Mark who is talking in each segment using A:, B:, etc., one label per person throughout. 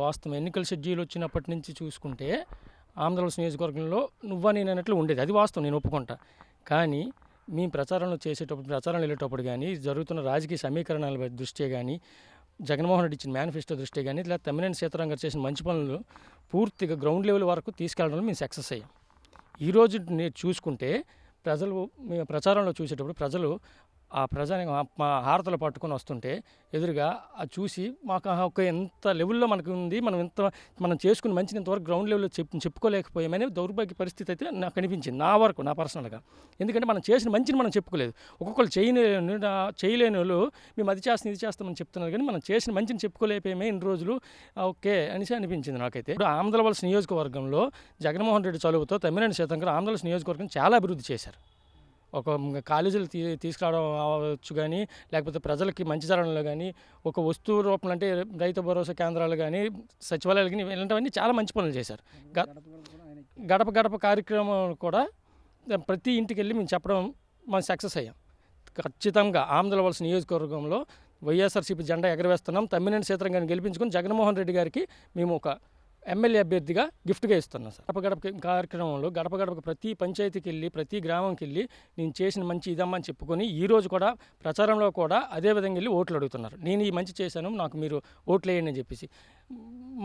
A: వాస్తవం. ఎన్నికల షెడ్యూల్ వచ్చినప్పటి నుంచి చూసుకుంటే ఆంధ్రప్రదేశ్ నియోజకవర్గంలో నువ్వా నేనన్నట్లు ఉండేది. అది వాస్తవం, నేను ఒప్పుకుంటా. కానీ మేము ప్రచారంలో వెళ్ళేటప్పుడు కానీ, జరుగుతున్న రాజకీయ సమీకరణాల దృష్ట్యా కానీ, జగన్మోహన్ రెడ్డి ఇచ్చిన మేనిఫెస్టో దృష్ట్యా కానీ, లేదా తమ్మినేని సీతారాం గారు చేసిన మంచి పనులు పూర్తిగా గ్రౌండ్ లెవెల్ వరకు తీసుకెళ్లడంలో మేము సక్సెస్ అయ్యాం. ఈరోజు నేను చూసుకుంటే మేము ప్రచారంలో చూసేటప్పుడు ప్రజలు ఆ మా హారతలు పట్టుకొని వస్తుంటే ఎదురుగా అది చూసి మాకు ఒక ఎంత లెవెల్లో మనకు ఉంది, మనం చేసుకున్న మంచిని ఇంతవరకు గ్రౌండ్ లెవెల్లో చెప్పుకోలేకపోయామనే దౌర్భాగ్య పరిస్థితి అయితే నాకు అనిపించింది, నా పర్సనల్గా. ఎందుకంటే మనం చేసిన మంచిని మనం చెప్పుకోలేదు. ఒక్కొక్కరు చేయలేని వాళ్ళు మేము అది చేస్తామని చెప్తున్నారు, కానీ మనం చేసిన మంచిని చెప్పుకోలేకపోయామే ఇన్ని రోజులు. ఓకే అనేసి అనిపించింది నాకైతే. ఇప్పుడు ఆంధ్రవలస నియోజకవర్గంలో జగన్మోహన్ రెడ్డి చలువుతో తమ్మినేని సీతారాం గారు ఆంధ్రవలస నియోజకవర్గం చాలా అభివృద్ధి చేశారు. ఒక కాలేజీలు తీసుకురావడం అవ్వచ్చు కానీ, లేకపోతే ప్రజలకి మంచి జరగడంలో కానీ, ఒక వస్తువు రూపంలో అంటే రైతు భరోసా కేంద్రాలు కానీ, సచివాలయాలు కానీ, ఇలాంటివన్నీ చాలా మంచి పనులు చేశారు. గడప గడప కార్యక్రమం కూడా ప్రతి ఇంటికి వెళ్ళి మేము చెప్పడం మనం సక్సెస్ అయ్యాం. ఖచ్చితంగా ఆంధ్రవలస నియోజకవర్గంలో వైఎస్ఆర్సీపీ జెండా ఎగరవేస్తున్నాం. తమ్మినేని సీతారాం గారిని గెలిపించుకొని జగన్మోహన్ రెడ్డి గారికి మేము ఒక ఎమ్మెల్యే అభ్యర్థిగా గిఫ్ట్గా ఇస్తున్నాను సార్. గడప కార్యక్రమంలో గడప ప్రతి పంచాయతీకి వెళ్ళి, ప్రతి గ్రామంకి వెళ్ళి నేను చేసిన మంచి ఇదమ్మని చెప్పుకొని ఈరోజు కూడా ప్రచారంలో కూడా అదే విధంగా వెళ్ళి ఓట్లు అడుగుతున్నారు. నేను ఈ మంచి చేశాను, నాకు మీరు ఓట్లు వేయండి అని చెప్పేసి.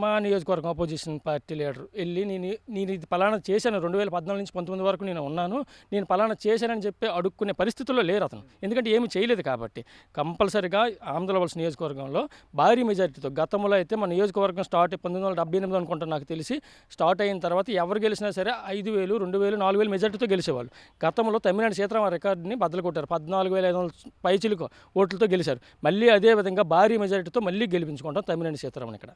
A: మా నియోజకవర్గం అపోజిషన్ పార్టీ లీడర్ వెళ్ళి నేను ఇది పలానా చేశాను, 2014 నుంచి 19 వరకు నేను ఉన్నాను, నేను పలానా చేశానని చెప్పి అడుక్కునే పరిస్థితుల్లో లేరు అతను. ఎందుకంటే ఏమి చేయలేదు కాబట్టి. కంపల్సరిగా ఆంధ్రవలస నియోజకవర్గంలో భారీ మెజారిటీతో, గతంలో అయితే మన నియోజకవర్గం స్టార్ట్ 1978 అనుకుంటా నాకు తెలిసి, స్టార్ట్ అయిన తర్వాత ఎవరు గెలిచినా సరే 5,000, 2,000, 4,000 మెజారిటీతో గెలిచేవాళ్ళు. గతంలో తమ్మినేని సీతారాం రికార్డుని బద్దలు కొట్టారు. 14,500 పైచిలుకు ఓట్లతో గెలిచారు. మళ్ళీ అదే విధంగా భారీ మెజారిటీతో మళ్ళీ గెలిపించుకుంటాం తమ్మినేని సీతారాం ఇక్కడ.